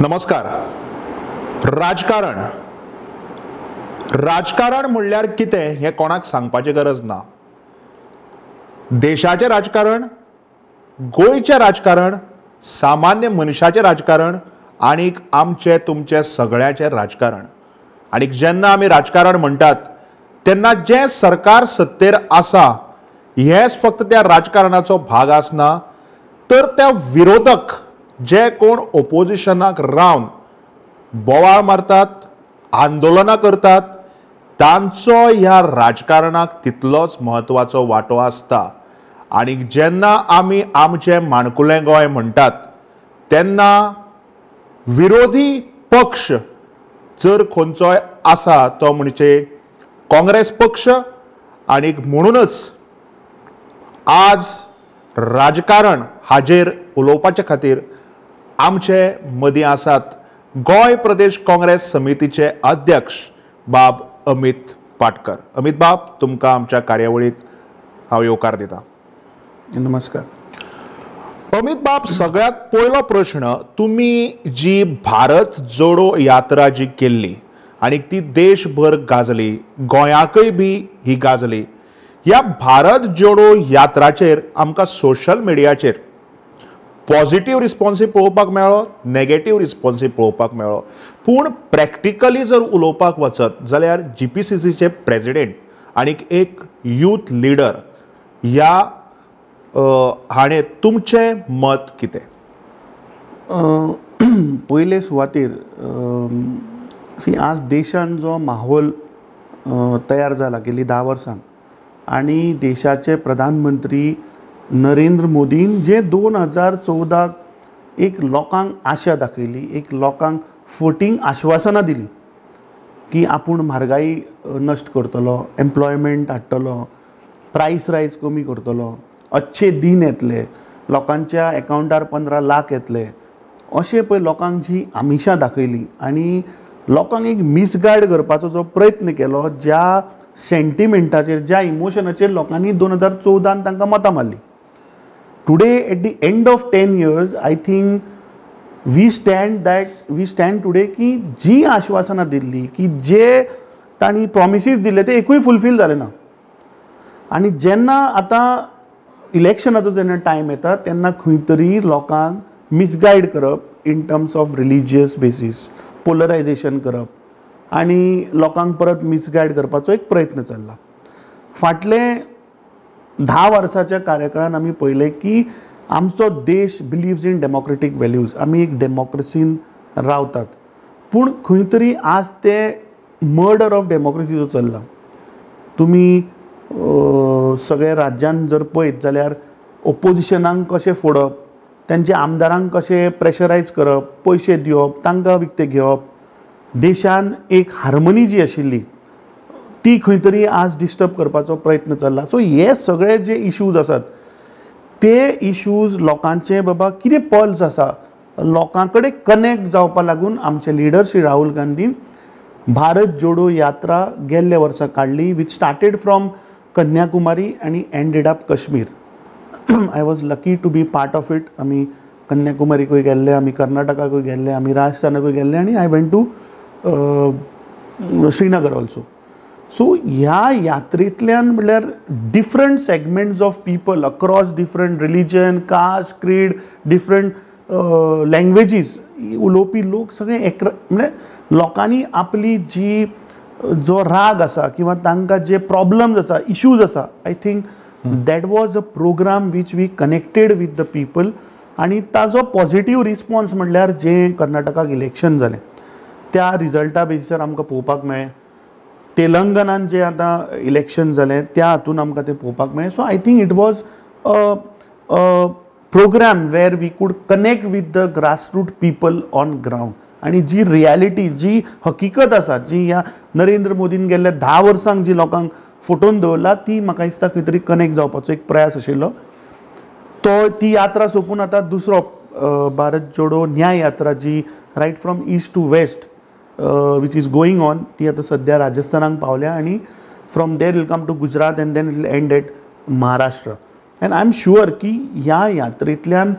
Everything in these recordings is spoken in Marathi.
नमस्कार. राजकारण राजकारण म्हणल्यार कितें हें कोणाक सांगपाची गरज ना. देशाचें राजकारण, गोंयचें राजकारण, सामान्य मनशाचें राजकारण आनीक आमचें तुमचें सगळ्याचें राजकारण. आनीक जेन्ना आमी राजकारण म्हणटात तेन्ना जें सरकार सत्तेर आसा हेच फक्त त्या राजकारणाचो भाग आसना, तर त्या विरोधक जे कोण ओपोजिशनाक रावन बोवाळ मारतात, आंदोलनां करतात, तांचो ह्या राजकारणाक तितलोच म्हत्वाचो वांटो आसता. आनी जेन्ना आमी आमचें माणकुलें गोंय म्हणटात तेन्ना विरोधी पक्ष जर खंयचोय आसा तो म्हणजे काँग्रेस पक्ष. आनीक म्हणूनच आज राजकारण हाजेर उलोवपाचे खातीर आमचे मदीं आसात गोंय प्रदेश काँग्रेस समितीचे अध्यक्ष बाब अमित पाटकर. अमित बाब, तुमकां आमच्या कार्यावळीक हांव येवकार दिता. नमस्कार. अमित बाब, सगळ्यात पयलो प्रश्न, तुमी जी भारत जोडो यात्रा जी केल्ली आनी ती देशभर गाजली, गोंयाकय बी ही गाजली, ह्या भारत जोडो यात्राचेर आमकां सोशल मिडियाचेर पॉझिटिव्ह रिस्पॉन्सूय पळोवपाक मेळ्ळो, नेगेटिव्ह रिस्पॉन्सूय पळोवपाक मेळ्ळो. पूण प्रॅक्टिकली जर उलोवपाक वचत जाल्यार GPCCचे प्रेजिडेंट आनीक एक यूथ लिडर ह्या हाणें तुमचें मत कितें? पयले सुवातेर आज देशान जो माहोल तयार जाला गेली 10 वर्सां आनी देशाचे प्रधानमंत्री नरेंद्र मोदीन जे 2014 एक लोकांक आशा दाखयली, एक लोकांक फटींग आश्वासनां दिली की आपूण म्हारगाई नश्ट करतलो, एम्प्लॉयमेंट हाडटलो, प्रायस रायज कमी करतलो, अच्छे दिन येतले, लोकांच्या अकाउंटार 15 लाख येतले, अशें पळय लोकांक जी आमिशां दाखयली आनी लोकांक एक मिसगायड करपाचो जो प्रयत्न केलो, ज्या सेंटिमेंटाचेर, ज्या इमोशनाचेर लोकांनी 2014 तांकां मतां मारली. Today at the end of 10 years I think we stand today की जी आश्वासनां दिल्ली, की जे तांणी प्रॉमिसीस दिले ते एकूय फुलफील जाले ना. आनी जेन्ना आतां इलेक्शनाचो जेन्ना टायम येता तेन्ना खंय तरी लोकांक मिसगायड करप in terms of religious basis, polarization करप आनी लोकांक परत मिसगायड करपाचो एक प्रयत्न चल्ला. फाटले 10 वर्साच्या कार्यकाळान आमी पळयलें की आमचो देश बिलिव्स इन डेमोक्रेटीक व्हॅल्यूज, आमी एक डेमोक्रेसीन रावतात. पूण खंय तरी आज ते मर्डर ऑफ डेमोक्रेसी जो चल्ला. तुमी सगळे राज्यान जर पळयत जाल्यार ओपोजिशनाक कशें फोडप, त्यांच्या आमदारांक कशें प्रेशरायज करप, पयशे दिवप, तांकां विकते घेवप, देशान एक हार्मनी जी आशिल्ली ती खंय तरी आज डिस्टर्ब करपाचो प्रयत्न चल्ला. सो हे सगळे जे इश्यूज आसात ते इश्यूज लोकांचे बाबा कितें पल्स आसा, लोकां कडेन कनेक्ट जावपा लागून आमचे लिडर श्री राहुल गांधीन भारत जोडो यात्रा गेल्ल्या वर्सा काडली, वीच स्टार्टेड फ्रॉम कन्याकुमारी आनी ended up Kashmir. I was lucky to be part of it. आमी कन्याकुमारीकूय गेल्ले, आमी कर्नाटकाकूय गेल्ले, आमी राजस्थानाकूय गेल्ले आनी I went to Srinagar also. So ह्या यात्रेंतल्यान म्हळ्यार different segments of people across different religion, caste, creed, different languages उलोवपी लोक सगळे म्हळ्यार लोकांनी आपली जी जो राग आसा किंवा तांकां जे प्रॉब्लम्स आसा, इश्यूज आसा, I think that was a programme which we connected with the people. आनी ताजो पॉझिटिव्ह रिस्पॉन्स म्हळ्यार जें कर्नाटकाक इलेक्शन जालें त्या रिजल्टा बेसिसार आमकां पळोवपाक मेळ्ळें. तेलंगणान जे आतां इलेक्शन जालें त्या हातून आमकां तें पळोवपाक मेळ्ळें. So I think it was a programme where we could connect with the grassroot people on ground. आनी जी रियलिटी, जी हकीकत आसा, जी ह्या नरेंद्र मोदीन गेल्ल्या 10 वर्सांक जी लोकांक फटोवन दवरला, ती म्हाका दिसता खंय तरी कनेक्ट जावपाचो एक प्रयास आशिल्लो. ती यात्रा सोंपून आतां दुसरो भारत जोडो न्याय यात्रा जी ride from east to west which is going on, ती आता सध्या राजस्थानाक पावल्या आनी from there will come to Gujarat and then it will end at Maharashtra. And I am sure की ह्या यात्रेंतल्यान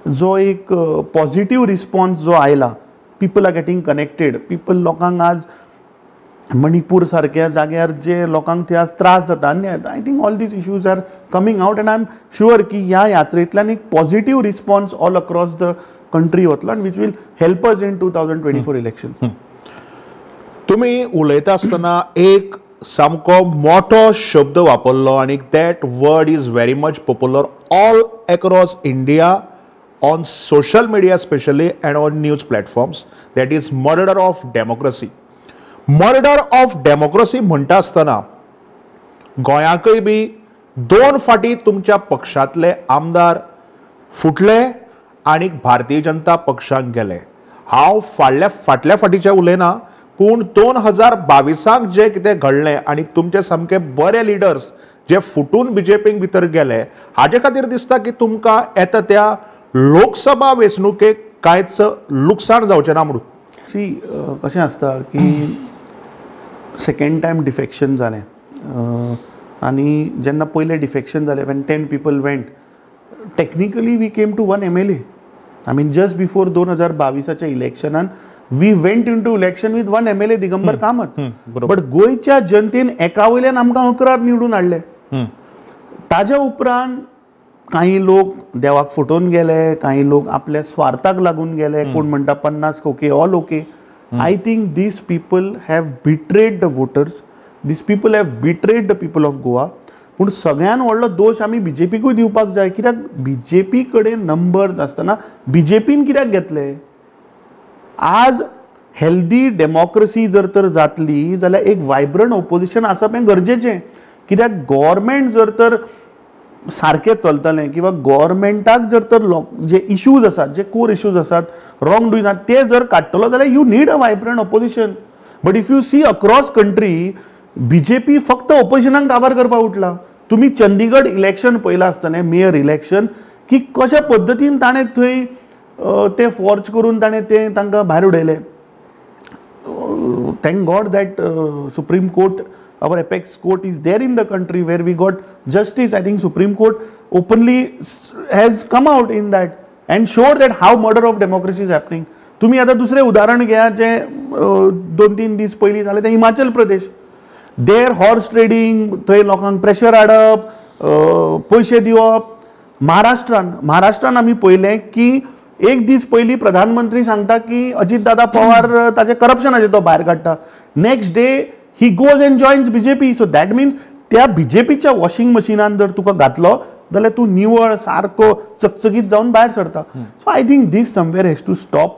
जो एक पॉझिटिव्ह रिस्पॉन्स जो आयला people are getting connected. People लोकांक आज मणिपूर सारख्या जाग्यार जे लोकांक ते आज त्रास जाता आनी I think all these issues are coming out and I am sure की ह्या यात्रेंतल्यान एक positive response all across the country वतलो आनी which will help us in 2024 election. तुम्ही उलयता आसतना एक सामको मोठो शब्द वापरलो आनी that word is very much popular all across India on social media specially and on news platforms, that is murder of democracy. Murder of democracy म्हणटा आसतना गोंयाकय बी 2 फाटी तुमच्या पक्षांतले आमदार फुटले आनी भारतीय जनता पक्षाक गेले. हांव फाटल्या फाटीचे उलयना, पूण 2022 जे कितें घडलें आनी तुमचे सामके बरे लिडर्स जे फुटून बीजेपीक भितर गेले, हाजे खातीर दिसता की तुमकां येता त्या लोकसभा वेंचणुकेक कांयच लुकसाण जावचें ना म्हणून. सी कशें आसता की सेकंड टायम डिफेक्शन जालें आनी जेन्ना पयलें डिफेक्शन जालें Wien 10 people went, technically we came to 1 MLA. I mean just before 2022 इलेक्शनान we went into election with 1 MLA Digambar Kamat. But गोंयच्या जनतेन एका वयल्यान आमकां 11 निवडून हाडले. ताज्या उपरांत काही लोक देवाक फुटोवन गेले, काही लोक आपल्या स्वार्थाक लागून गेले, कोण म्हणटा 50 okay all okay. I think these people have betrayed the voters. These people have betrayed the people of Goa. पूण सगळ्यान व्हडलो दोश आमी बीजेपीकूय दिवपाक जाय, कित्याक बीजेपी कडेन नंबर्स आसतना बीजेपीन कित्याक घेतले. आज हेल्दी डेमोक्रेसी जर तर जातली जाल्यार एक वायब्रंट ओपोजिशन आसप हें गरजेचें. कित्याक गव्हर्मेंट जर तर सारकें चलतलें किंवा गव्हर्मेंटाक जर तर जे इश्यूज आसात, जे कोर इश्यूज आसात, रॉंग डुईंग आसात, ते जर काडटलो जाल्यार you need a vibrant opposition. But if you see across country BJP फक्त ऑपोजिशनाक काबार करपाक उठला. तुम्ही चंदीगड इलेक्शन पळयलां आसतलें, मेयर इलेक्शन, की कशा पद्दतीन ताणें थंय ते फॉर्ज करून ताणें ते तांकां भायर उडयले. Thank God that supreme court, our apex court is there in the country where we got justice. I think Supreme Court openly has come out in that and showed that how murder of democracy is happening. तुम्ही आता दुसरे उदाहरण घ्या जे 2-3 दीस पयलीं जालें, ते हिमाचल प्रदेश. देर हॉर्स ट्रेडिंग, थंय लोकांक प्रेशर हाडप, पयशे दिवप. महाराष्ट्रान आमी पळयलें की एक दीस पयलीं प्रधानमंत्री सांगता की अजित दादा पवार ताचे करप्शनाचे तो भायर काडटा. Next day he goes and joins BJP. So that means त्या बीजेपीच्या वॉशिंग मशिनान जर तुका घातलो जाल्यार तूं निवळ सारको चकचकीत जावन भायर सरता. So I think this somewhere has to stop.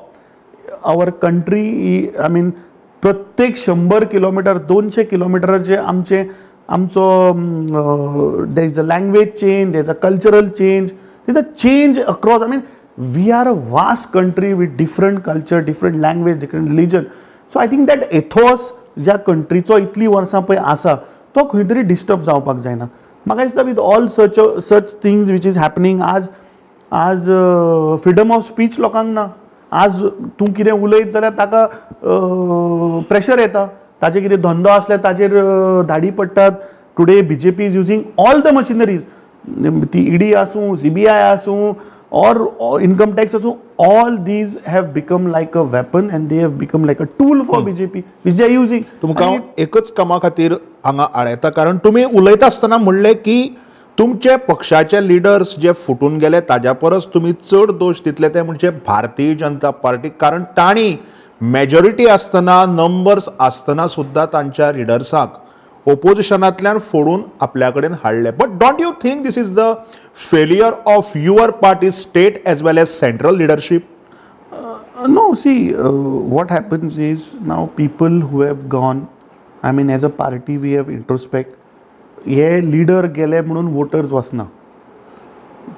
Our country, I mean प्रत्येक 100 किलोमीटर 200 किलोमीटराचे आमचो there is a language change, there is a cultural change, there is a change across. I mean we are a vast country with different culture, different language, different religion. So I think that ethos ज्या कंट्रीचो इतली वर्सां पळय आसा तो खंय तरी डिस्टर्ब जावपाक जायना. म्हाका दिसता with all such things which is happening आज फ्रिडम ऑफ स्पीच लोकांक ना. आज तूं कितें उलयत जाल्यार ताका प्रेशर येता, ताजे कितें धंदो आसल्यार ताजेर धाडी पडटात. Today BJP is using all the machineries, ती ईडी आसूं, CBI आसूं or income tax also, all these have become like a weapon and they have become like a tool for BJP which they are using. तुमकां एकच कामा खातीर हांगा आडयता, कारण तुमी उलयता आसतना म्हणलें की तुमचे पक्षाचे लिडर्स जे फुटून गेले ताज्या परस तुमी चड दोश दितले ते म्हणजे भारतीय जनता पार्टी, कारण तांणी मेजॉरिटी आसतना, नंबर्स आसतना सुद्दां तांच्या लिडर्सांक ओपोजिशनांतल्यान फोडून आपल्या कडेन हाडले. But don't you think this is the failure of your party state as well as central leadership? No, see, what happens is now people who have gone, I mean as a party we have introspect. हे लीडर गेले म्हणून वोटर्स वचना,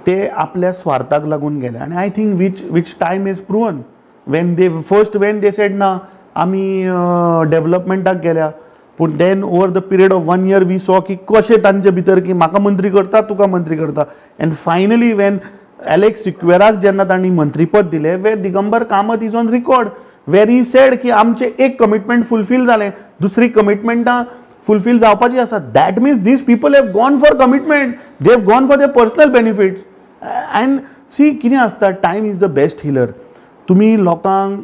ते आपल्या स्वार्थाक लागून गेले. आणि I think which time is proven when they first when they said ना आमी डेव्हलपमेंटाक गेल्या, पूण then over the period of 1 year we saw की कशें तांचे भितर की म्हाका मंत्री करता, तुका मंत्री करता. एंड फायनली वेन एलेक्स सिक्वेराक जेन्ना तांणी मंत्रीपद दिलें, where Digambar Kamat is on record where he said की आमचे एक कमिटमेंट फुलफील जालें, दुसरी कमिटमेंटां फुलफील जावपाची आसा. That means these people have gone for commitment, they have gone for their personal benefits. And see कितें आसता, time is the best healer. तुमी लोकांक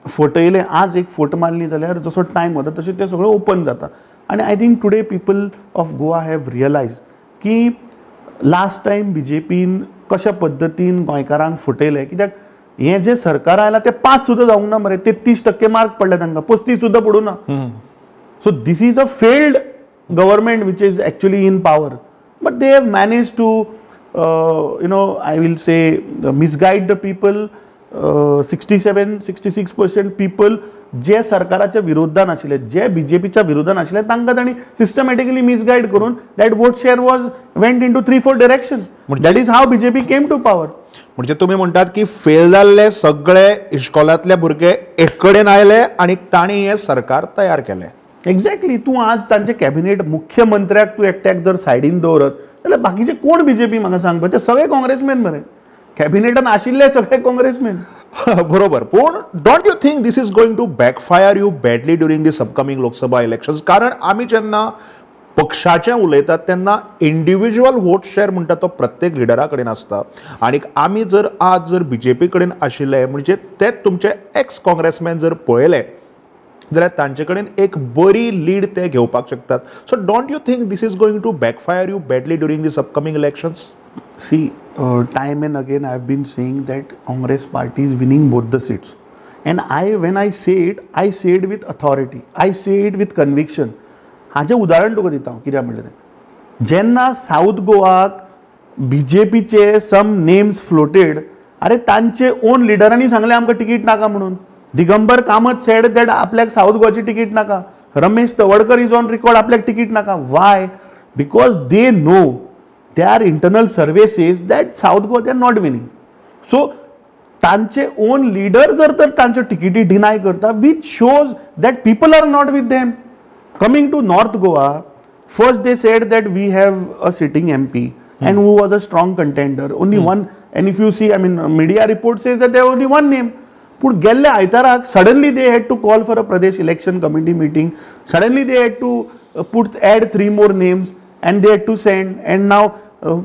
फटयलें आज एक फट मारली जाल्यार जसो टायम वता तशें तें सगळें ओपन जाता आनी I think today people of Goa have realise की लास्ट टायम BJPन कशा पद्दतीन गोंयकारांक फटयलें कित्याक हें जें सरकार आयलां तें 5 सुद्दां जावंक ना मरे 33% मार्क पडले तांकां 35 सुद्दां पडूं ना so this is a failed government which is actually in power but they have manage to I will say misguide the people 67-66% people जे सरकाराच्या विरोधान आशिल्ले जे BJPच्या विरोधान आशिल्ले तांकां तांणी सिस्टमॅटिकली मिसगायड करून that vote share was went into 3-4 directions that is how BJP came to power म्हणजे तुम्ही म्हणटात की फेल जाल्ले सगळे इश्कोलांतले भुरगे एक कडेन आयले आणि तांणी हे सरकार तयार केलें एक्झॅक्टली तूं आज तांचे कॅबिनेट मुख्यमंत्र्याक तूं एकट्याक जर सायडीन दवरत जाल्यार बाकीचे कोण BJP म्हाका सांग पळय ते सगळे काँग्रेसमॅन मरे कॅबिनेटान आशिल्ले सगळे काँग्रेसमॅन बरोबर पूण don't you think this is going to backfire you badly during these upcoming Lok Sabha elections कारण आमी जेन्ना पक्षाचें उलयतात तेन्ना इंडिविज्युअल वोट शेअर म्हणटा तो प्रत्येक लिडरा कडेन आसता आनी आमी जर आज जर BJP कडेन आशिल्ले म्हणजे तेच तुमचे एक्स काँग्रेसमॅन जर पळयले जाल्यार तांचे कडेन एक बरी लीड ते घेवपाक शकतात so don't you think this is going to backfire you badly during these upcoming elections see time and again I have been saying that Congress party is winning both the seats and when I say it with authority, I say it with conviction. हाजें उदाहरण तुका दिता हांव कित्याक म्हणलें तें जेन्ना साऊथ गोवाक BJPचे सम नेम्स फ्लोटेड अरे तांचे ओन लिडरांनी सांगलें आमकां तिकीट नाका म्हणून दिगंबर कामत सेड दॅट आपल्याक साऊथ गोवाची तिकीट नाका Ramesh Tawadkar is on record आपल्याक तिकीट नाका why because they know their internal survey says that South Goa they are not winning. So तांचे own leader जर तर तांचे तिकीटी डिनाय करता which shows that people are not with them. Coming to North Goa, first they said that we have a sitting MP and who was a strong contender. Only one, and if you see, I mean, media report says that there was only one name. But गेल्ले आयताराक suddenly they had to call for a Pradesh election committee meeting. Suddenly they had to add 3 more names and they had to send and now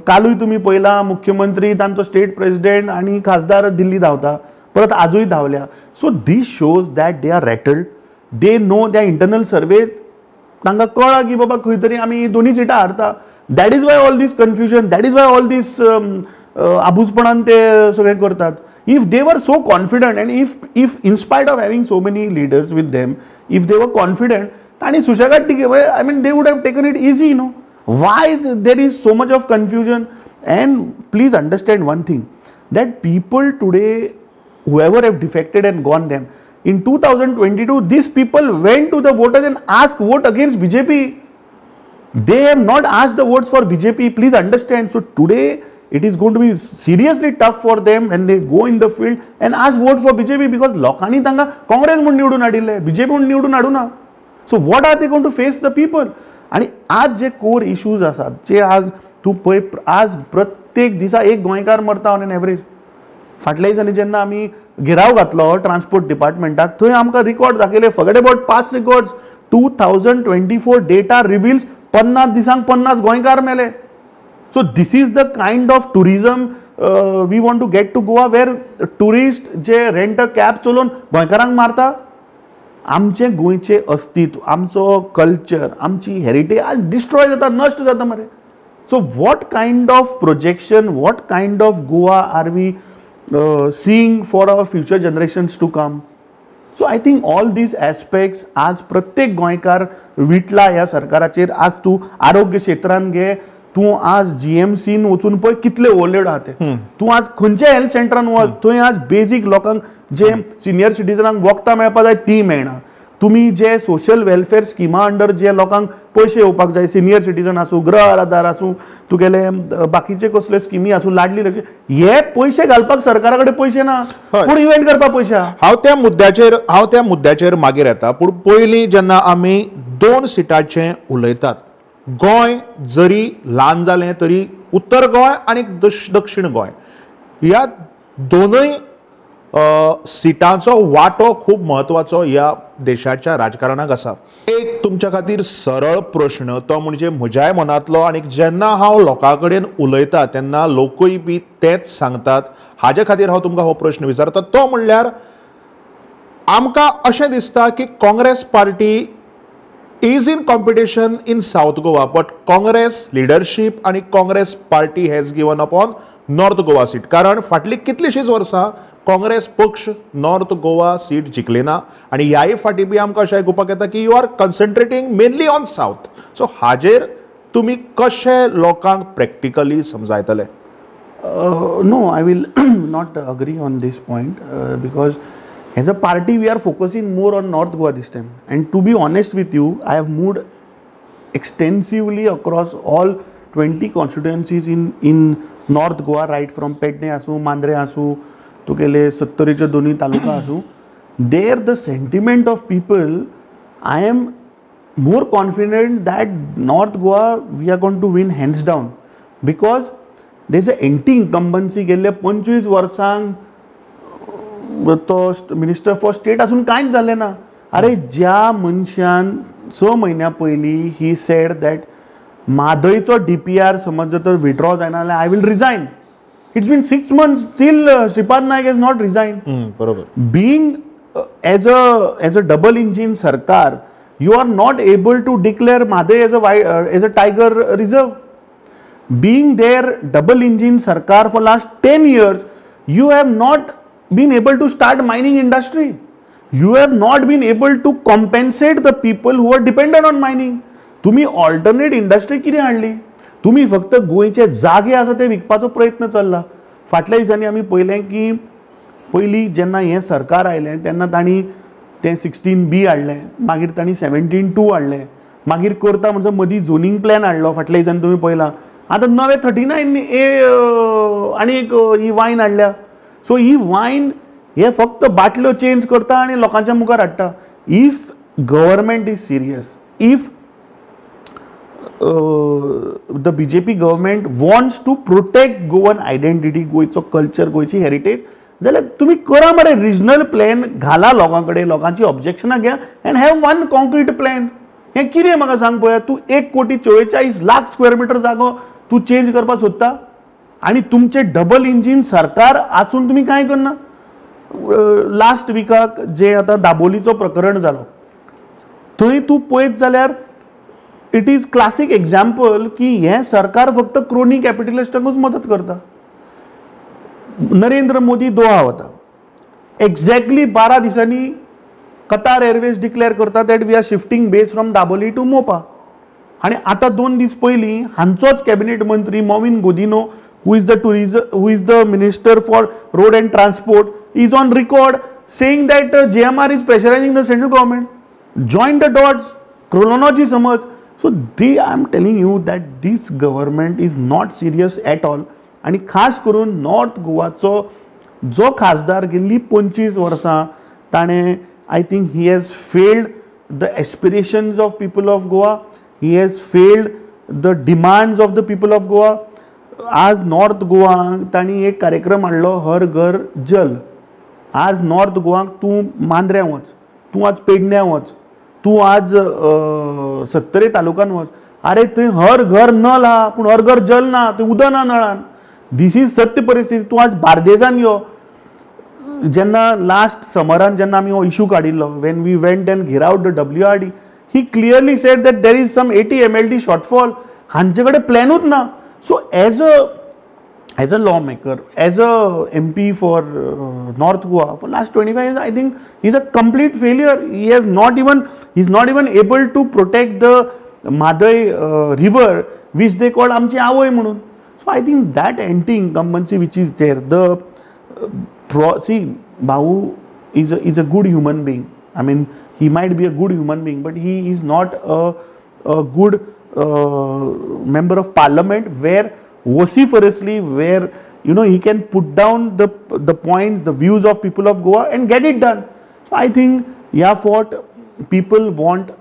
कालूय तुम्ही पळयला मुख्यमंत्री तांचो स्टेट प्रेसिडेंट आणि खासदार दिल्ली धांवता परत आजूय धांवल्या so this shows that they are rattled they know the internal survey तांकां कळ्ळा की बाबा खंय तरी आमी दोनी सिटां हारता that is why all this confusion that is why all this आबूजपणान ते सगळें करतात if they were so confident and if in spite of having so many leaders with them if they were confident तांणी सुशेगाद I mean they would have taken it easy no why there is so much of confusion and please understand one thing that people today whoever have defected and gone them in 2022 these people went to the voters and asked vote against BJP they have not asked the votes for BJP please understand so today it is going to be seriously tough for them when they go in the field and ask vote for BJP because lokani tanga Congress म्हणून निवडून हाडिल्ले BJP म्हणून निवडून हाडूना so what are they going to face the people आणि आज जे कोर इश्यूज आसात जे आज तूं पळय आज प्रत्येक दिसा एक गोंयकार मरता ऑन एन एवरेज फाटल्या दिसांनी जेन्ना आमी घेराव घातलो ट्रान्सपोर्ट डिपार्टमेंटाक थंय आमकां रिकॉर्ड दाखयले forget about 5 records 2024 data reveals 50 दिसांक 50 गोंयकार मेले so this is the kind of tourism we want to get to Goa where tourist जे रेंट अ कॅब चलोवन गोंयकारांक मारता आमचे गोंयचे अस्तित्व आमचो कल्चर आमची हेरिटेज आज डिस्ट्रॉय जाता नश्ट जाता मरे so what kind of projection what kind of Goa are we seeing for our future generations to come so I think all these aspects आज प्रत्येक गोंयकार विटला ह्या सरकाराचेर आज तूं आरोग्य क्षेत्रांत घे तूं आज GMCन वचून पळय कितले ओवरलोड आहा ते तूं आज खंयच्या हेल्थ सेंटरान वच थंय आज बेजीक लोकांक जे सिनियर सिटीजनांक वखदां मेळपाक जाय ती मेळना तुम्ही जे सोशल वेलफेअर स्किमा अंडर जे लोकांक पयशे येवपाक जाय सिनियर सिटीजन आसूं गृह आधार आसूं तुगेले बाकीचे कसले स्किमी आसूं लाडली लक्ष्मी हे पयशे घालपाक सरकारा कडेन पयशे ना पूण इव्हेंट करपाक पयशे हांव त्या मुद्द्याचेर मागीर येता पूण पयलीं जेन्ना आमी 2 सिटांचें उलयतात गोंय जरी ल्हान जालें तरी उत्तर गोंय आनी दक्षिण गोंय ह्या दोनूय सिटांचो वांटो खूब म्हत्वाचो ह्या देशाच्या राजकारणाक आसा एक तुमच्या खातीर सरळ प्रश्न तो म्हणजे म्हज्याय मनांतलो आनी जेन्ना हांव लोकां कडेन उलयता तेन्ना लोकूय बी तेच सांगतात हाजे खातीर हांव तुमकां हो प्रश्न विचारता तो म्हणल्यार आमकां अशें दिसता की Congress party is in competition in South Goa, but Congress leadership आणि Congress party has given up on North Goa seat. कारण फाटली कितलीशीच वर्सां काँग्रेस पक्ष नॉर्थ गोवा सीट जिखली ना आणि ह्याय फाटी बी आमकां अशें आयकुपाक येता की you are concentrating mainly on south. So हाजेर तुमी कशें लोकांक प्रॅक्टिकली समजायतले? No, I will not agree on this point because as a party we are focusing more on North Goa this time. And to be honest with you, I have moved extensively across all 20 constituencies in North Goa, right from Pedne asu, Mandre asu, तुगेले 70चे दोन्ही तालुका आसू. There the sentiment of people, I am more confident that North Goa we are going to win hands down because there is a anti-incumbency गेले 25 वर्सांक तो मिनिस्टर फॉर स्टेट असून कांयच जालें ना. अरे ज्या मनशान 6 म्हयन्या पयलीं ही सेड दॅट म्हादयचो DPR समज जर तर विड्रॉ जायना जाल्यार I will resign. It's been 6 months still Shripad Naik has not resigned. बरोबर. Being as a double engine sarkar, you are not able to declare Madhe as a tiger reserve. Being there double engine sarkar for last 10 years, you have not been able to start mining industry. You have not been able to compensate the people who are dependent on mining. तुम्ही alternate industry कितें हाडली? तुम्ही फक्त गोंयचे जागे आसा ते विकपाचो प्रयत्न चल्ला. फाटल्या दिसांनी आमी पळयलें की पयलीं जेन्ना हें सरकार आयलें तेन्ना तांणी तें 16B हाडलें, मागीर तांणी 17(2) हाडलें, मागीर करता म्हणजे मदीं झोनींग प्लॅन हाडलो. फाटल्या दिसांनी तुमी पळयलां आतां नवे 39A आनी एक ही वायन हाडल्या. सो ही वायन हे फक्त बाटल्यो चेंज करता आनी लोकांच्या मुखार हाडटा. If government is serious, if the BJP government wants to protect Goan identity, गोयचो कल्चर, गोयची हेरिटेज, जाल्यार तुम्ही करा मरे रिजनल प्लॅन घाला लोकांकडे, लोकांची ऑब्जेक्शनां घ्या and have one concrete plan. हें कितें म्हाका सांग पळया, तूं 1,44,00,000 स्क्वेअर मिटर जागो तूं चेंज करपाक सोदता आनी तुमचे डबल इंजीन सरकार आसून तुमी कांय करना. लास्ट विकाक जे आतां दाबोलीचो प्रकरण जालो थंय तूं पळयत जाल्यार इट इज क्लासिक एग्जाम्पल की हें सरकार फक्त क्रोनी कॅपिटलिस्टांकूच मदत करता. नरेंद्र मोदी दोहा वता, एक्झॅक्टली 12 दिसांनी कतार एअरवेज डिक्लेअर करता that we are shifting base from Dabolim to Mopa. आणि आता 2 दीस पयलीं हांचोच कॅबिनेट मंत्री Mauvin Godinho who is the minister for road and transport is on record saying that JMR is pressurising the central government. Join the dots, chronology समज. So I am telling you that this government is not serious at all. आणि खास करून नॉर्थ गोवाचो जो खासदार गेल्ली 25 वर्सां ताणें I think he has failed the एस्पिरेशन्स of people of Goa. He has failed the demands of the people of Goa. आज नॉर्थ गोवाक तांणी एक कार्यक्रम हाडलो, हर घर जल. आज नॉर्थ गोवाक तूं मांद्र्यां वच, तूं आज पेडण्यां वच, तूं आज 70 तालुक्यान वच, अरे थंय हर घर नल आहा पूण हर घर जल ना, थंय उदक ना नळान. दीस इज सत्य परिस्थिती. तूं आज बार्देजान यो, जेन्ना लास्ट समरान जेन्ना आमी हो इशू काडिल्लो, वेन वी वेंट एंड घेर out the WRD, he clearly said that there is some 80 MLD shortfall. हांचे कडेन प्लॅनूच ना. So as a lawmaker, as a MP for North Goa for last 25 years, I think he's a complete failure. He's not even able to protect the Madai river, which they call amchi avoi म्हणून. So I think that anti-incumbency which is there, see, Bahu is a good human being. I mean, he might be a good human being, but he is not a good member of parliament where vociferously, where he can put down the points, the views of people of Goa and get it done. So I think what people want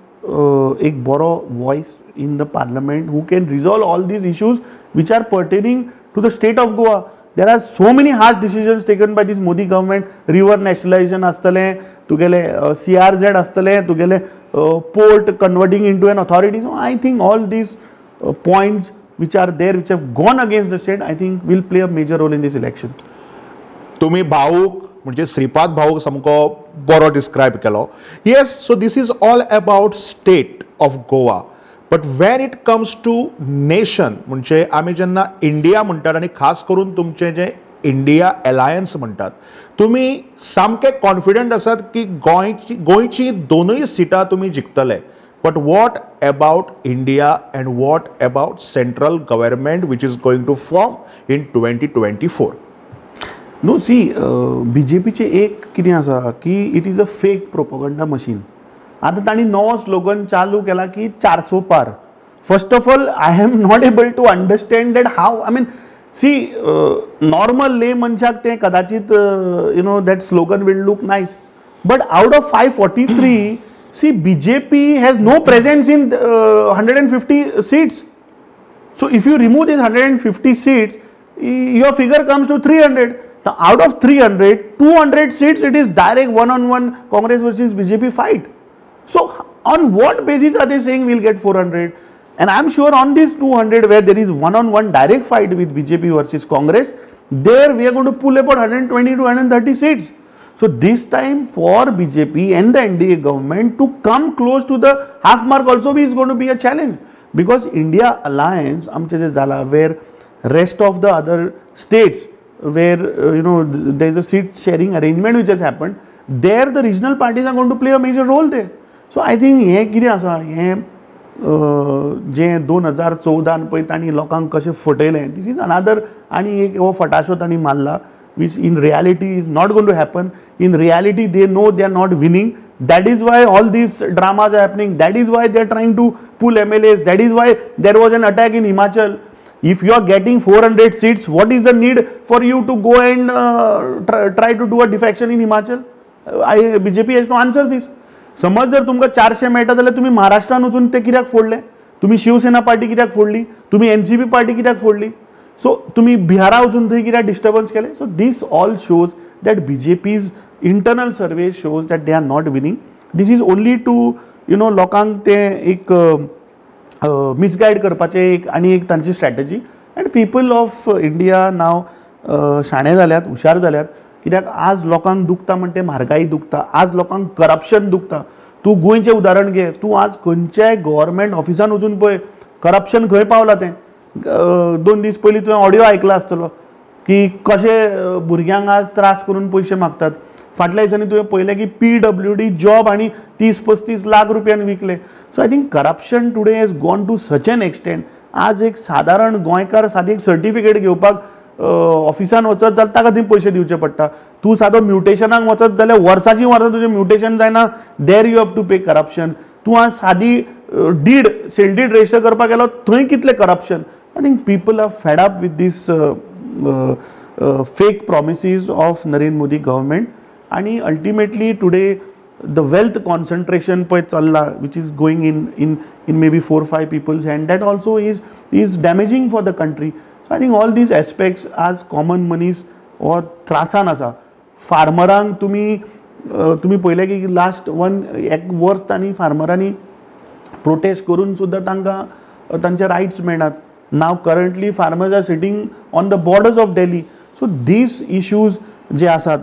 एक boro voice in the parliament who can resolve all these issues which are pertaining to the state of Goa. There are so many harsh decisions taken by this Modi government. River nationalization astale, tugele CRZ astale, tugele port converting into an authority. So I think all these points which are there, which have gone against the state, I think will play a major role in this election. तुम्ही भाऊक म्हणजे श्रीपाद भाऊ सामको बरो डिस्क्रायब केलो. Yes, so this is all about state of Goa. But when it comes to nation, म्हणजे आमी जेन्ना इंडिया म्हणटात आनी खास करून तुमचें जें इंडिया अलायन्स म्हणटात, तुमी सामके कॉन्फिडंट आसात की गोंयची दोनूय सिटां तुमी जिखतले. But what about India and what about central government which is going to form in 2024? No see, BJPचे एक कितें आसा की it is a fake propaganda machine. आतां तांणी नवो स्लोगन चालू केला की 400 पार. First of all, I am not able to understand that how. I mean, see, normal ले मनशाक ते कदाचित that slogan will look nice, but out of 543, see, BJP has no presence in 150 seats. So if you remove these 150 seats, your figure comes to 300. Now, out of 300, 200 seats, it is direct one-on-one Congress versus BJP fight. So on what basis are they saying we'll get 400? And I'm sure on this 200 where there is one-on-one direct fight with BJP versus Congress, there we are going to pull about 120 to 130 seats. So this time for BJP and the NDA government to come close to the half mark also is going to be a challenge, because India alliance amche je zala, where rest of the other states where there is a seat sharing arrangement which has happened, there the regional parties are going to play a major role there. So I think हे कितें आसा, हे जे 2014 पळय तांणी लोकांक कशें फटयलें, दिस इज अनादर आनी एक हो फटाशो तांणी मारला, which in reality is not going to happen. In reality, they know they are not winning. That is why all these dramas are happening. That is why they are trying to pull MLAs. That is why there was an attack in Himachal. If you are getting 400 seats, what is the need for you to go and try to do a defection in Himachal? BJP has to answer this. समज जर तुमकां 400 मेळटा जाल्यार तुमी महाराष्ट्रान वचून ते कित्याक फोडले? तुमी शिवसेना पार्टी कित्याक फोडली? तुमी NCP पार्टी कित्याक फोडली? सो तुम्ही बिहारा वचून थंय कित्याक डिस्टर्बन्स केले? So this all shows that BJP's internal survey shows that they are not winning. This is only to लोकांक ते एक मिसगायड करपाचे एक आनी एक तांची strategy. And people of India नाव शाणे जाल्यात, हुशार जाल्यात, कित्याक आज लोकांक दुखता म्हणटे म्हारगाई दुखता, आज लोकांक करप्शन दुखता. तूं गोंयचें उदाहरण घे, तूं आज खंयच्याय गव्हर्मेंट ऑफिसान वचून पळय करप्शन खंय पावलां तें. 2 दीस पयलीं तुवें ऑडियो आयकला आसतलो की कशे भुरग्यांक आज त्रास करून पयशे मागतात. फाटल्या दिसांनी तुवें पळयलें की PWD जॉब आनी 30-35 लाख रुपयान विकले. So I think corruption today has gone to such an extent. आज एक सादारण गोंयकार सादी एक सर्टिफिकेट घेवपाक ऑफिसान वचत जाल्यार ताका थंय पयशे दिवचे पडटा. तूं सादो म्युटेशनाक वचत जाल्यार वर्सांची वर्सां तुजें म्युटेशन जायना, there you have to pay corruption. तूं आज सादी सेल डीड रजिस्टर करपाक गेलो, थंय कितलें corruption. I think people are fed up with this fake promises of Narendra Modi government, and ultimately today the wealth concentration pay challa, which is going in maybe 4-5 people's hand, that also is damaging for the country. So I think all these aspects as common manis or त्रासान आसा. फार्मरांक तुम्ही पळयलें की लास्ट एक वर्स तांणी फार्मरांनी प्रोटेस्ट करून सुद्दां तांकां तांचे रायट्स मेळनात. Now currently farmers are sitting on the borders of Delhi. So these issues जे आसात,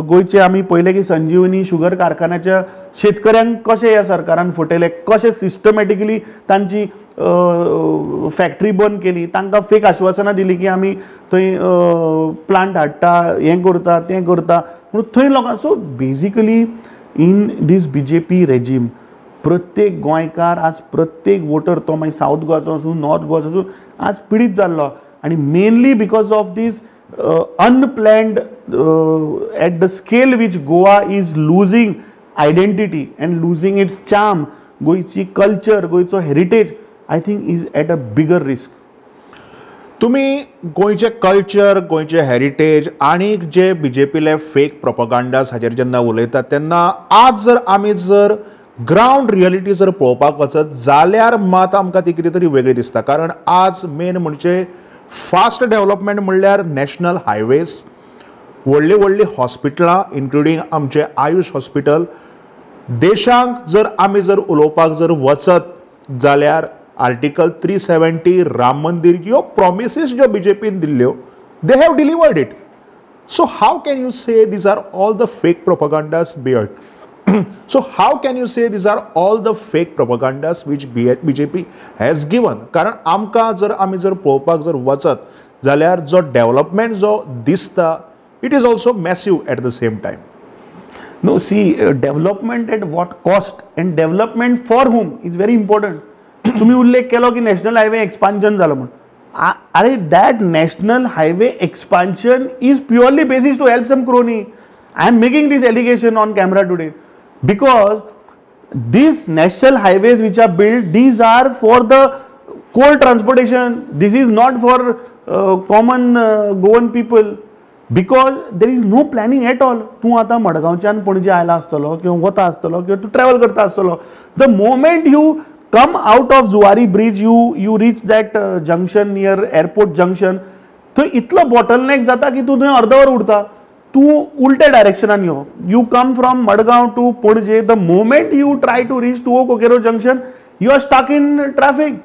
गोयचे आमी पळयले की संजीवनी शुगर कारखान्याच्या शेतकऱ्यांक कशे ह्या सरकारान फटयले, कशे सिस्टमॅटिकली तांची फॅक्टरी बंद केली, तांकां फेक आश्वासनां दिली की आमी थंय प्लांट हाडटा, हें करता तें करता, म्हणून थंय लोकांक. So basically in this BJP regime प्रत्येक गोंयकार आज प्रत्येक वोटर, तो मागीर साऊथ गोवाचो आसूं नॉर्थ गोवाचो आसूं, आज पिडीत जाल्लो. आनी mainly because of this unplanned at the scale which Goa is losing identity and losing its charm. गोंयची कल्चर, गोंयचो heritage I think is at a bigger risk. तुम्ही गोंयचे कल्चर, गोंयचे हेरिटेज आनी जे BJPले फेक प्रोपगांडास हाचेर जेन्ना उलयतात तेन्ना आज जर आमी जर ग्राउंड रियलिटी जर पळोवपाक वचत जाल्यार मात आमकां ती कितें तरी वेगळी दिसता. कारण आज मेन म्हणजे फास्ट डेव्हलपमेंट म्हणल्यार नॅशनल हायवेज, व्हडली व्हडली हॉस्पिटलां इन्क्लुडींग आमचे आयुष हॉस्पिटल. देशांक जर आमी जर उलोवपाक जर वचत जाल्यार आर्टिकल 370 राम मंदिर ह्यो प्रॉमिसीस ज्यो BJPन दिल्ल्यो, they have delivered it. So how can you say these are all the fake propagandas beard? So how can you say these are all the fake propagandas which BJP has given? कारण आमकां जर आमी जर पळोवपाक जर वचत जाल्यार जो डेव्हलपमेंट जो दिसता it is also massive at the same time. No, see, development at what cost and development for whom is very important. तुम्ही उल्लेख केलो की नॅशनल हायवे एक्सपान्शन झालं म्हणून. अरे that national highway expansion is purely basis to help some crony. I am making this allegation on camera today because these national highways which are built, these are for the coal transportation. This is not for common Goan people. Because there is no planning at all. तू आता मडगांवच्यान पणजे आयला आसतलो किंवा वता आसतलो किंवा तू ट्रॅव्हल करता आसतलो. The moment you come out of Zuari bridge, you reach that junction near airport junction. थंय इतलो bottleneck जाता की तू थंय अर्दवर उरता. तू उलटे डायरेक्शनान यो. You come from Madgaon to Pणजे. The moment you try to reach to Kokero junction, you are stuck in traffic.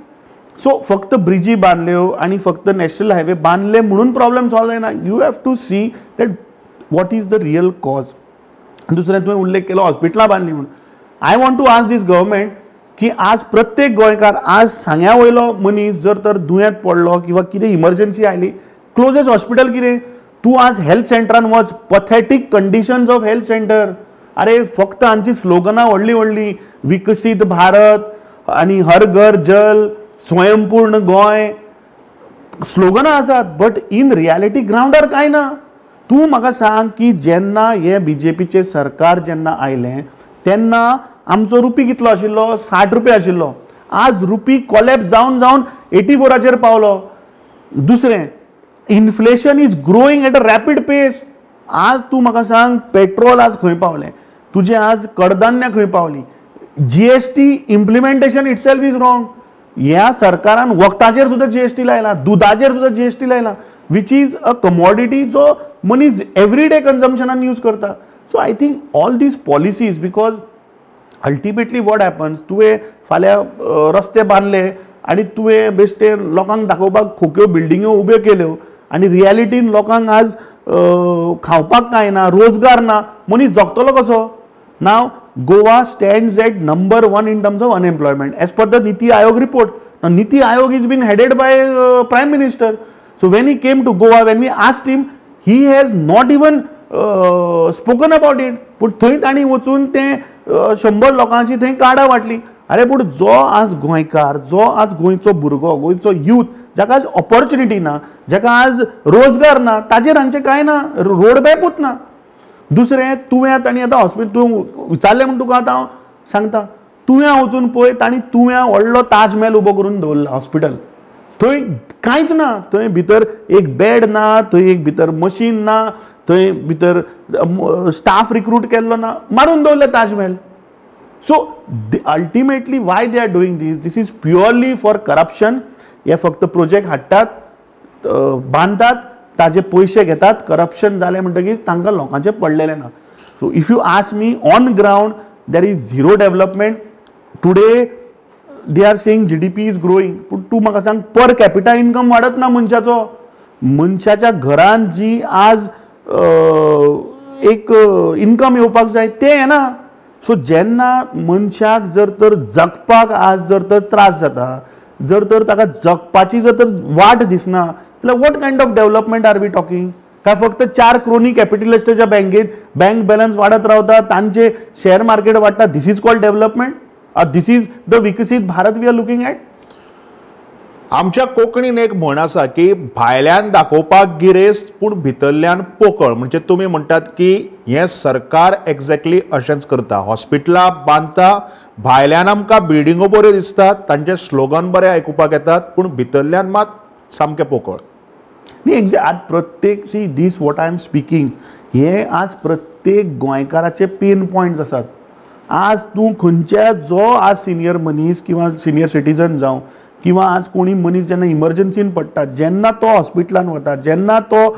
So फक्त ब्रिजी बांधल्यो आणि फक्त नॅशनल हायवे बांधले म्हणून प्रॉब्लेम सॉल्व जायना. You have to see that what is the real cause. दुसरें तुवें उल्लेख केलो हॉस्पिटलां बांधली म्हणून. I want to ask this government की आज प्रत्येक गोंयकार आज सांग्या वयलो मनीस जर तर दुयेंत पडलो किंवा कितें इमर्जन्सी आयली, क्लोजेस्ट हॉस्पिटल कितें? तूं आज हेल्थ सेंटरान वच, पथेटीक कंडिशन्स ऑफ हेल्थ सेंटर. अरे फक्त आमची स्लोगनां व्हडली व्हडली, विकसीत भारत आणि हर घर जल, स्वयंपूर्ण गोय, स्लोगनां आसात, बट इन रियालिटी ग्राउंडार कांय ना. तूं म्हाका सांग की जेन्ना हे बीजेपीचे सरकार जेन्ना आयलें तेन्ना आमचो रुपी कितलो आशिल्लो? 60 रुपये आशिल्लो. आज रुपी कॉलॅप्स जावन जावन 84 पावलो. दुसरें, inflation is growing at a rapid pace. आज तूं म्हाका सांग पेट्रोल आज खंय पावलें, तुजें आज कडधान्य खंय पावली. GST implementation itself is wrong. ह्या सरकारान वखदाचेर सुद्दां जीएसटी लायला, दुधाचेर सुद्दां जीएसटी लायला, विच इज अ कमोडिटी जो मनीस एवरीडे कन्जम्पशनान यूज करता. So I think all these policies, because ultimately what happens, तुवें फाल्यां रस्ते बांदले आनी तुवें बेश्टे लोकांक दाखोवपाक खोक्यो बिल्डिंगो उब्यो केल्यो आनी रियालिटीन लोकांक आज खावपाक कांय ना, रोजगार ना, मनीस जगतलो कसो? नाव Goa stands at number 1 in terms of unemployment as per the Niti Aayog report. Now Niti Aayog is been headed by Prime Minister. So when he came to Goa, when we asked him, he has not even spoken about it. But थंय ताणी वचून ते 100 लोकांची थंय कार्डां वाटली. अरे पूण जो आज गोंयकार, जो आज गोंयचो भुरगो, गोंयचो यूथ, जाका आज ऑपॉर्च्युनिटी ना, जाका आज रोजगार ना, ताजेर हांचे कांय ना, रोड मॅपूच ना. दुसरें, तुवें ताणी आतां हॉस्पिटल तूं विचारलें म्हणून तुका आतां हांव सांगता, तुवें वचून पळय ताणी तुवें व्हडलो ताज महल उबो करून दवरला हॉस्पिटल. थंय कांयच ना, थंय भितर एक बेड ना, थंय एक भितर मशीन ना, थंय भितर स्टाफ रिक्रूट केल्लो ना, मारून दवरले Taj Mahal. So ultimately why they are doing this is purely for corruption. हे फक्त प्रोजेक्ट हाडटात, बांदतात, ताजे पयशे घेतात, करप्शन जालें म्हणटकीच तांकां लोकांचे पडलेले ना. So if you ask me, on ground there is zero development. Today they are saying GDP is growing, पूण तूं म्हाका सांग पर कॅपिटल इन्कम वाडत ना मनशाचो. मनशाच्या घरांत जी आज एक इन्कम येवपाक जाय ते येना. सो जेन्ना मनशाक जर तर जगपाक आज जर तर त्रास जाता, जर तर ताका जगपाची जर तर वाट दिसना, जाल्यार what kind of development are we talking? काय फक्त 4 क्रोनी कॅपिटलिस्टाच्या बँकेत बँक बॅलन्स वाडत रावता, तांचे शेअर मार्केट वाडटा, दिस इज कॉल्ड डेव्हलपमेंट? और दिस इज द विकसीत Bharat we are looking at? आमच्या कोंकणीन एक म्हण आसा की भायल्यान दाखोवपाक गिरेस्त पूण भितरल्यान पोकळ. म्हणजे तुमी म्हणटात की हे सरकार एक्झॅक्टली अशेंच करता, हॉस्पिटलां बांदता, भायल्यान आमकां बिल्डिंगो बऱ्यो दिसतात, तांचे स्लोगन बरे आयकुपाक येतात, पूण भितरल्यान मात सामकें पोकळ. न्ही, आज प्रत्येक see this what I am speaking, हे आज प्रत्येक गोंयकाराचे पेन पॉयंट्स आसात. आज तूं खंयच्या जो आज सिनियर मनीस किंवा सिनियर सिटीजन जावं किंवा आज कोणी मनीस जेन्ना इमर्जन्सीन पडटा, जेन्ना तो हॉस्पिटलान वता, जेन्ना तो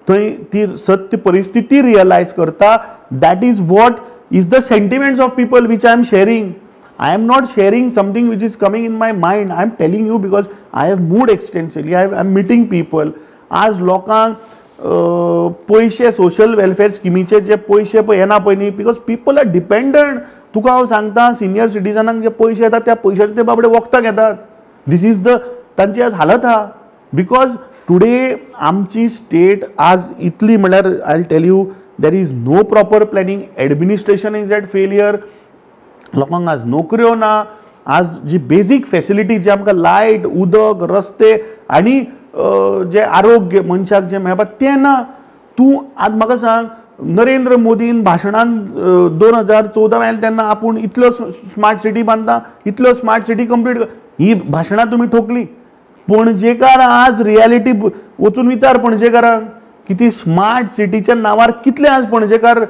थंय ती सत्य परिस्थिती रियलायज करता, that is what is the sentiments of people which I am sharing. I am not sharing something which is coming in my mind. I am telling you because I have moved extensively. I am meeting people. आज लोकांक पयशे सोशल वेलफेअर स्किमीचे जे पयशे पळय येना पळय न्ही, बिकॉज पीपल आर डिपेंडंट. तुका हांव सांगता सिनियर सिटीजनांक जे पयशे येतात त्या पयशाचे ते बाबडे वखदाक येतात. दीस इज द तांची आज हालत आहा. बिकॉज टुडे आमची स्टेट आज इतली म्हळ्यार I tell you there is no proper planning, administration is at failure, लोकांक आज नोकऱ्यो ना, आज जी बेजीक फेसिलिटी जे आमकां लायट उदक रस्ते आनी जे आरोग्य मनशाक जे मेळपा तें ना. तूं आज म्हाका सांग नरेंद्र मोदीन भाशणान 2014 आयले तेन्ना आपूण इतलो स्मार्ट सिटी बांदता, इतलो स्मार्ट सिटी कंप्लीट ही भाशणां तुमी ठोकली. पणजेकार आज रियालिटी वचून विचार पणजेकारांक की ती स्मार्ट सिटीच्या नांवार कितले आज पणजेकार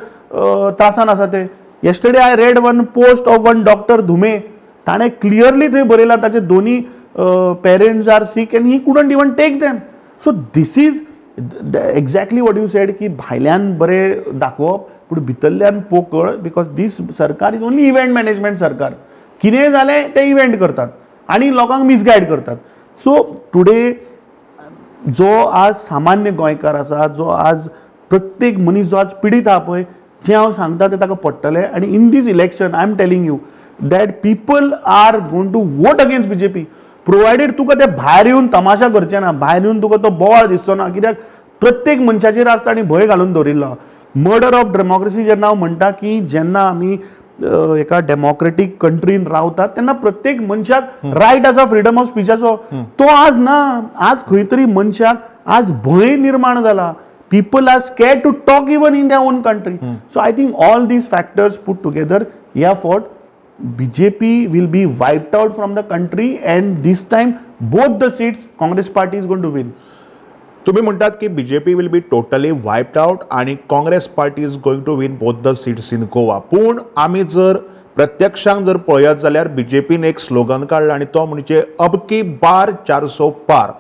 त्रासान आसा ते. Yesterday I read one post of one doctor Dhume, ताणें क्लियरली थंय बरयलां ताचे दोनी parents are sick and he couldn't even take them. So this is exactly what you said की भायल्यान बरें दाखोवप पूण भितरल्यान पोकळ. बिकॉज दीस सरकार इज ओन्ली इव्हेंट मॅनेजमेंट सरकार. कितेंय जालें ते इव्हेंट करतात आनी लोकांक मिसगायड करतात. सो टुडे जो आज सामान्य गोंयकार आसा, जो आज प्रत्येक मनीस जो आज पिडीत आहा पळय, जें हांव सांगता तें ताका पडटलें. आनी in this election I am telling you that people are going to vote against BJP provided तुका ते भायर येवन तमाशा करचे ना, भायर येवन तुका तो बोवाळ दिसचो ना. कित्याक प्रत्येक मनशाचेर आज तांणी भंय घालून दवरिल्लो. मर्डर ऑफ डेमोक्रेसी जेन्ना हांव म्हणटा की जेन्ना आमी एका डेमोक्रेटीक कंट्रीन रावतात तेन्ना प्रत्येक मनशाक रायट आसा फ्रीडम ऑफ स्पीचाचो, तो आज ना. आज खंय तरी मनशाक आज भंय निर्माण जाला. People are scared to talk even in their own country. So I think all these factors put together ह्या फावट BJP will be wiped out from the country and this time both the seats Congress party is going to win. तुम्ही म्हणतात की BJP will be totally wiped out आणि Congress party is going to win both the seats in Goa. पूण आमी जर प्रत्यक्षान जर पळयत जाल्यार बीजेपीन एक स्लोगन काडला आणि तो म्हणजे अब की बार 400 पार.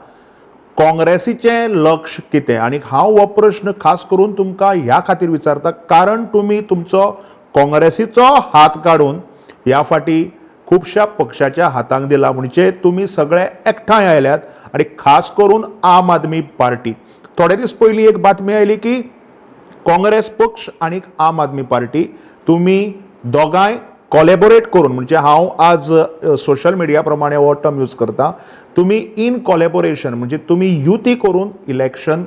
काँग्रेसीचें लक्ष कितें? आणि हांव हो प्रश्न खास करून तुमकां ह्या खातीर विचारता कारण तुमी तुमचो काँग्रेसीचो हात काडून ह्या फाटी खुबशा पक्षाच्या हातांक दिला. म्हणजे तुम्ही सगळे एकठांय आयल्यात आणि खास करून आम आदमी पार्टी. थोडे दीस पयलीं एक बातमी आयली की काँग्रेस पक्ष आणि आम आदमी पार्टी तुम्ही दोगांय कॉलेबोरेट करून, म्हणजे हांव आज सोशल मिडिया प्रमाणे हो टर्म यूज करता, तुम्ही इन कॉलेबोरेशन म्हणजे तुम्ही युती करून इलेक्शन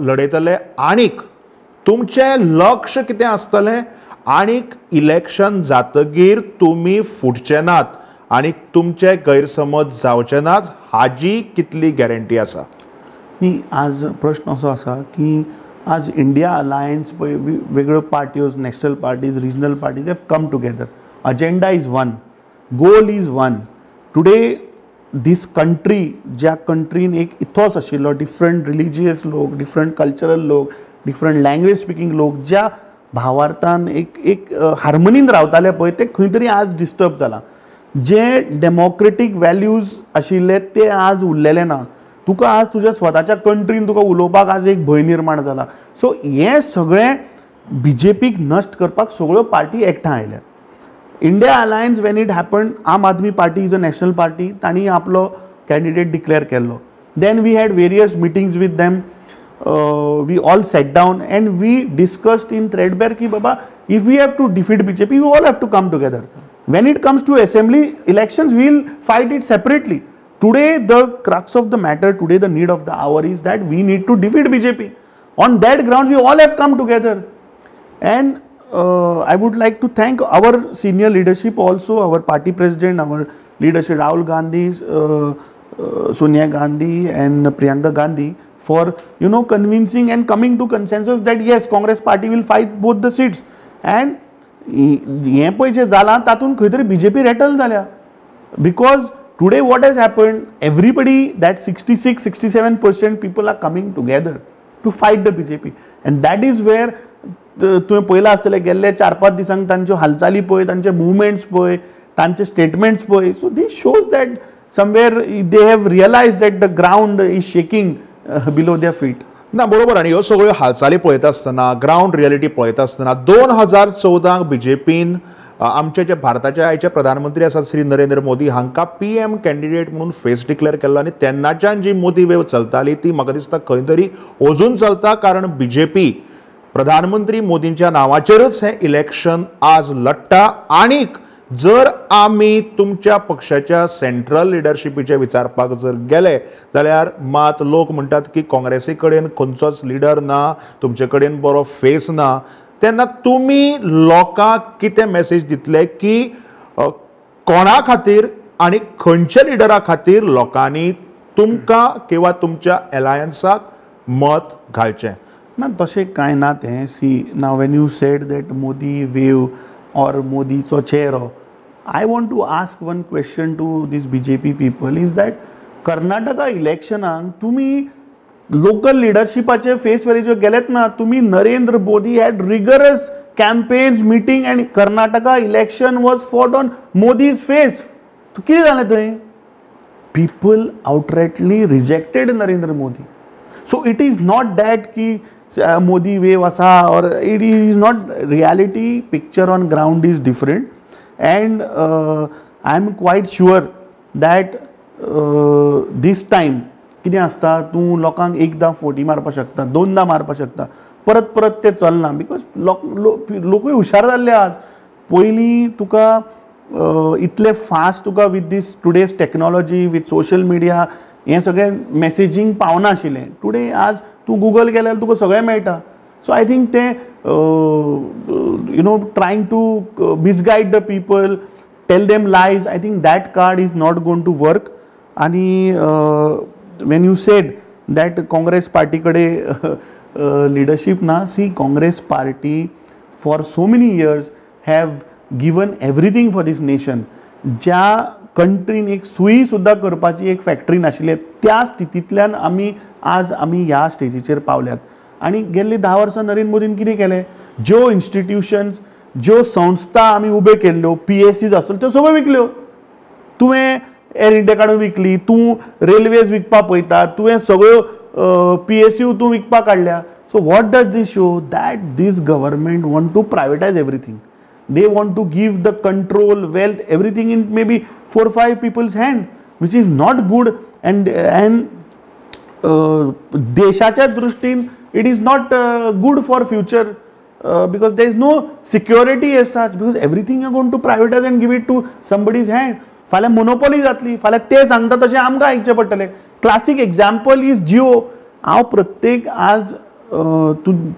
लढयतले. आनीक तुमचें लक्ष कितें आसतलें आनीक इलेक्शन जातकीर तुम्ही फुटचे नात आनी तुमचे गैरसमज जावचे नात हाजी कितली गॅरंटी आसा? न्ही, आज प्रश्न असो आसा की आज इंडिया अलायन्स पळय वेगळ्यो पार्ट्योज, national parties, regional parties have come together. Agenda is one, goal is one. Today this country, ज्या कंट्रीन एक इथॉस आशिल्लो, डिफरंट रिलिजियस लोक, डिफरंट कल्चरल लोक, डिफरंट लँग्वेज स्पिकींग लोक, ज्या भावार्थान एक हार्मनीन रावताले पळय ते खंय तरी आज डिस्टर्ब जाला. जे डेमोक्रेटीक वॅल्यूज आशिल्ले ते आज उरलेले ना. तुका आज तुज्या स्वताच्या कंट्रीन तुका उलोवपाक आज एक भंय निर्माण जाला. सो हे सगळें बीजेपीक नश्ट करपाक सगळ्यो पार्टी एकठांय आयल्यात. India alliance when it happen, Aam Aadmi party is a national party, तांणी आपलो कॅन्डिडेट डिक्लेअर केल्लो. Then we had various meetings with them. We all sat down and we discussed in threadbare ki baba if we have to defeat BJP we all have to come together. When it comes to assembly elections we will fight it separately. Today the crux of the matter, today the need of the hour is that we need to defeat BJP. On that ground we all have come together and I would like to thank our senior leadership also, our party president, our leadership Rahul Gandhi, Sonia Gandhi and Priyanka Gandhi for convincing and coming to consensus that yes Congress party will fight both the seats. And हे पळय जे जाला तातून खंय तरी बीजेपी रेटल जाल्या. Because today what has happened, everybody that 66-67% people are coming together to fight the BJP and that is where तुवें पळयलां आसतलें गेल्ले 4-5 दिसांक तांच्यो हालचाली पळय, तांचे मुवमेंट्स पळय, तांचे स्टेटमेंट्स पळय. So this shows that somewhere they have realise that the ground is shaking below their feet. ना बरोबर. आणि ह्यो सगळ्यो हालचाली पळयता आसतना, ग्राउंड रियलिटी पळयता आसतना 2014 बीजेपीन आमचे जे भारताचे आयचे प्रधानमंत्री आसात श्री नरेंद्र मोदी हांकां PM कॅन्डिडेट म्हणून फेस डिक्लेअर केल्लो आनी तेन्नाच्यान जी मोदी वेव चलताली ती म्हाका दिसता खंय तरी अजून चलता, कारण BJP प्रधानमंत्री मोदींच्या नांवाचेरच हें इलेक्शन आज लडटा. आनीक जर आमी तुमच्या पक्षाच्या सेंट्रल लिडरशिपीचे विचारपाक जर गेले जाल्यार मात लोक म्हणटात की काँग्रेसी कडेन खंयचोच लिडर ना, तुमचे कडेन बरो फेस ना. तेन्ना तुमी लोकांक कितें मेसेज दितले की कोणा खातीर आनी खंयच्या लिडरा खातीर लोकांनी तुमकां किंवा तुमच्या एलायन्साक मत घालचें? ना तशें कांय ना तें. See now when you said that Modi wave और मोदीचो चेहरो, I want to ask one question to this BJP people is that Karnataka इलेक्शनाक तुम्ही लोकल लिडरशिपाचे फेस व्हॅल्यूचे गेलेत ना, तुम्ही Narendra Modi had rigorous campaigns meeting and Karnataka election was fought on Modi's face. कितें जालें थंय? People outrightly rejected Narendra Modi. So it is not that की मोदी वेव आसा और it is not. Reality picture on ground is different. And I am quite sure that this time कितें आसता, तूं लोकांक एकदां फोटी मारपाक शकता, दोनदां मारपाक शकता, परत परत तें चलना. बिकॉज लोकूय हुशार जाल्ले आज. पयलीं तुका इतले फास्ट तुका with this today's technology with social media हें सगळें मेसेजींग पावना आशिल्लें. टुडे आज तूं गुगल केल्यार तुका सगळें मेळटा. So I think they, trying to misguide the people, tell them lies, I think that card is not going to work. And when you said that Congress party kade leadership na, see Congress party for so many years have given everything for this nation. ज्या कंट्रीन एक सुई सुद्धा करपाची एक फॅक्टरी नाशिल्ले त्या स्थितींतल्यान आमी ह्या स्टेजीचेर पावल्यात. आणि गेल्ली 10 वर्सां नरेंद्र मोदीन कितें केलें? ज्यो इन्स्टिट्यूशन्स, ज्यो संस्था आमी उबे केल्ल्यो, PSUs आसल्यो त्यो सगळ्यो विकल्यो. तुवें एर इंडिया काडून विकली, तूं रेल्वेज विकपाक पळयता, तुवें सगळ्यो PSU तूं विकपाक काडल्या. So what does this show? That this government want to privatise everything. They want to give the control, wealth, everything in maybe 4-5 people's hand, which is not good. And देशाच्या दृष्टीन it is not good for future because there is no security as such, because everything are going to privatize and give it to somebody's hand. फाल्यां मोनोपॉली जातली, फाल्यां ते सांगता तशें आमकां आयकचें पडटलें. Classic example is Jio. हांव प्रत्येक आज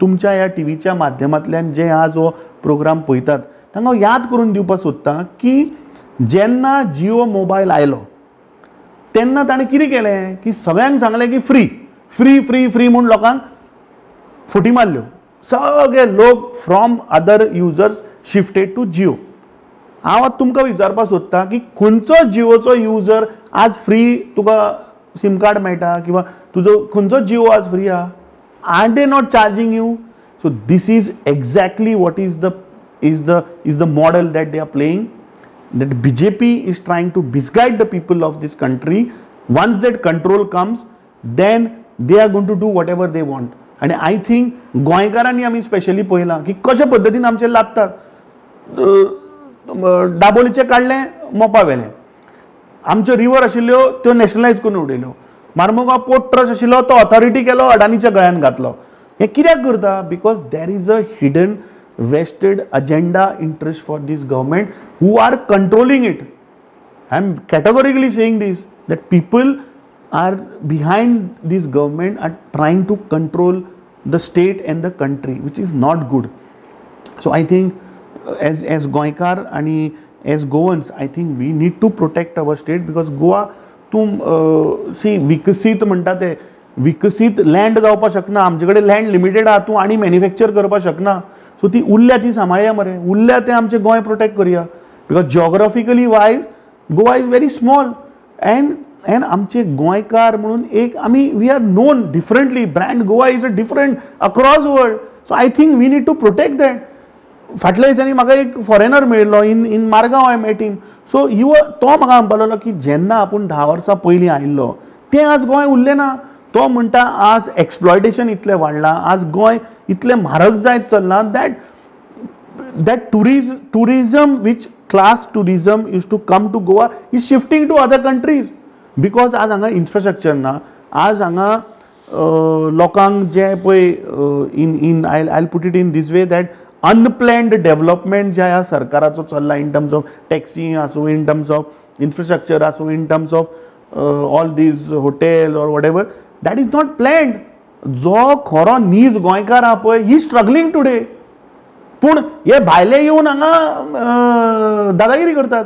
तुमच्या ह्या टीव्हीच्या माध्यमांतल्यान जे आज हो प्रोग्राम पळयतात तांकां हांव याद करून दिवपाक सोदतां की जेन्ना जिओ मोबायल आयलो तेन्ना ताणें कितें केलें की सगळ्यांक सांगलें की फ्री फ्री फ्री फ्री म्हूण लोकांक फुटी मारल्यो. सगळे लोक from other users shifted to Jio. हांव तुमकां विचारपाक सोदतां की खंयचो जिओचो युजर आज फ्री तुका सिम कार्ड मेळटा किंवा तुजो खंयचो जिओ आज फ्री आहा? Are they not charging you? So this is exactly what is the model that they are playing. That BJP is trying to misguide the people of this country. Once that control comes, then they are going to do whatever they want. And I think गोंयकारांनी आमी स्पेशली पळयलां की कशा पद्दतीन आमचे लागतात. दाबोलीचे काडलें, मोपा व्हेलें. आमच्यो रिवर आशिल्ल्यो त्यो नॅशनलायज करून उडयल्यो. मार्मुगांव पोर्ट ट्रस्ट आशिल्लो तो ऑथॉरिटी केलो, अडानीच्या गळ्यान घातलो. हें कित्याक करता? Because there is a hidden vested agenda interest for this government who are controlling it. I am categorically saying this, that people are behind this government are trying to control the state and the country, which is not good. So I think as Goikar and as Goans, I think we need to protect our state, because Goa see विकसीत म्हणटा ते विकसीत लँड जावपाक शकना. आमचे कडेन लँड लिमिटेड आहा, तूं आनी मॅन्युफॅक्चर करपाक शकना. सो ती उरल्या ती सांबाळया मरे, उरल्या ते आमचे गोंय प्रोटेक्ट करुया. Because geographically wise Goa is very small and आमचे गोंयकार म्हणून एक आमी we are known differently. Brand Goa is a different across world. So I think we need to protect that. फाटल्या दिसांनी म्हाका एक फॉरेनर मेळिल्लो in Margao. I met him. So तो म्हाका म्हणपाक लागलो की जेन्ना आपूण 10 वर्सां पयलीं आयिल्लो तें आज गोंय उरलें ना. तो म्हणटा आज एक्सप्लॉयटेशन इतलें वाडलां, आज गोंय इतलें म्हारग जायत चल्लां that that tourism which class tourism used to come to Goa is shifting to other countries because आज हांगा इन्फ्रास्ट्रक्चर ना आज हांगा लोकांक जे पळय in I'll put it in this way that unplanned development जे ह्या सरकाराचो चल्ला इन टर्म्स ऑफ टॅक्सी आसूं इन टर्म्स ऑफ इन्फ्रास्ट्रक्चर आसूं in terms of all these hotels or whatever that is not planned जो खरो नीज गोंयकार आहा पळय ही स्ट्रगलिंग टुडे पूण हे भायले येवन हांगा दादागिरी करतात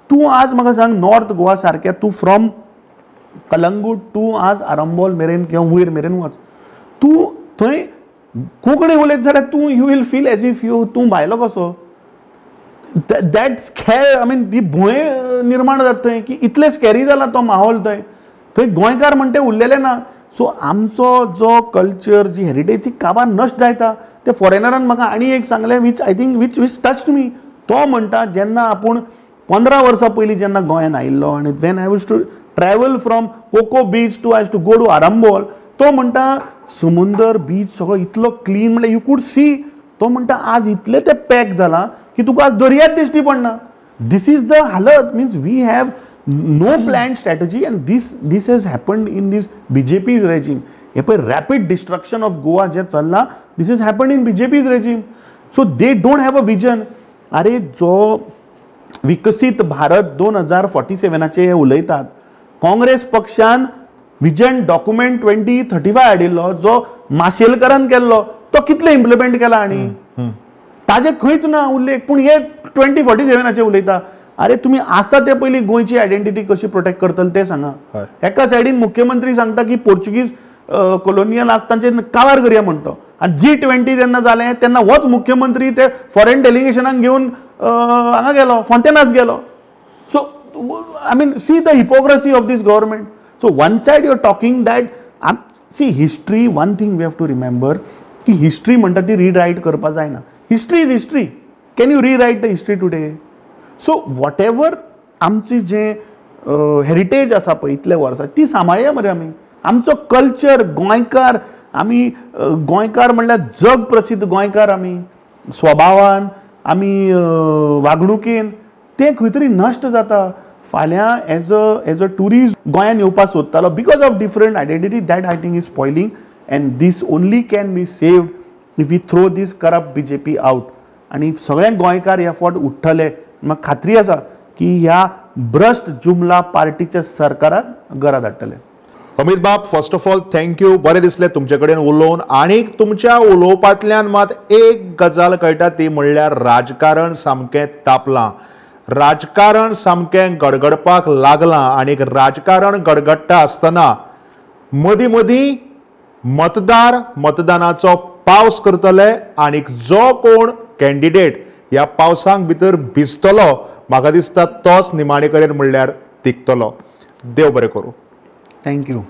तूं आज म्हाका सांग नॉर्थ गोवा सारक्या तूं फ्रॉम कलंगूट तूं आज आरंबोल मेरेन किंवा वयर मेरेन वच तूं थंय कोंकणी उलयत जाल्यार तूं you will feel as if तूं भायलो कसो दॅट स्कॅर आय मीन ती भंय निर्माण जाता थंय की इतलें स्कॅरी जाला तो माहोल थंय थंय गोंयकार म्हणटे उरलेले ना सो आमचो जो कल्चर जी हेरिटेज ती काबार नश्ट जायता ते फॉरेनरान म्हाका आनी एक सांगलें which I think which touched me तो म्हणटा जेन्ना आपूण 15 वर्सां पयलीं जेन्ना गोंयान आयिल्लो आनी when I use to travel from Coco beach to I to go to Arambol तो म्हणटा समुंदर बीच सगळो इतलो क्लीन म्हणल्यार यू कूड सी तो म्हणटा आज इतले ते पॅक जाला की तुका आज दर्यात दिश्टी पडना दिस इज द हालत means we have no planned strategy and this has happened in this BJP's regime हे पळय रॅपिड डिस्ट्रक्शन ऑफ गोवा जे चल्ला this is happened in BJP's regime so they don't have a vision अरे जो विकसीत भारत 2047 हे उलयतात काँग्रेस पक्षान विजन डॉक्युमेंट 2035 हाडिल्लो जो माशेलकरान केल्लो तो कितले इम्प्लिमेंट केला आनी ताजे खंयच ना उल्लेख पूण हे 2047 उलयता अरे तुम्ही आसा ते पयलीं गोंयची आयडेंटिटी कशी प्रोटेक्ट करतले ते सांगा एका सायडीन मुख्यमंत्री सांगता की पोर्चुगीज कॉलोनियल आसतांचे काबार करया म्हणतो आनी G20 जेन्ना जालें तेन्ना होच मुख्यमंत्री ते फॉरेन डेलिगेशनाक घेवन हांगा गेलो फॉन्टेनास गेलो so I mean see the hypocrisy of this government so one side you are talking that see history one thing we have to remember की हिस्ट्री म्हणटा ती रीरायट करपा जायना history is history can you rewrite the history today so whatever आमची जे हेरिटेज आसा पळय इतल्या वर्सां ती सांबाळया मरे आमी आमचो कल्चर गोंयकार आमी गोंयकार म्हणल्यार जग प्रसिद्ध गोंयकार आमी स्वभावान आमी वागणुकेन ते खंय तरी नश्ट जाता फाल्यां एज अ ट्युरिस्ट गोंयान येवपाक सोदतालो because of different identity that I think is spoiling and this only can be saved if we throw this corrupt BJP out आनी सगळे गोंयकार ह्या फावट उठ्ठले म्हाका खात्री आसा की ह्या भ्रश्ट जुमला पार्टीच्या सरकाराक घरा धाडटले अमित बाब फर्स्ट ऑफ ऑल थँक्यू बरें दिसलें तुमचे कडेन उलोवन आनी तुमच्या उलोवपांतल्यान मात एक गजाल कळटा ती म्हणल्यार राजकारण सामकें तापलां राजकारण सामकें गडगडपाक लागलां आनी राजकारण गडगडटा आसतना मदीं मदीं मतदार मतदानाचो पावस करतले आनी जो कोण कॅन्डिडेट ह्या पावसांक भितर भिजतलो म्हाका दिसता तोच निमाणेकरेन म्हणल्यार तिगतलो देव बरें करूं थँक्यू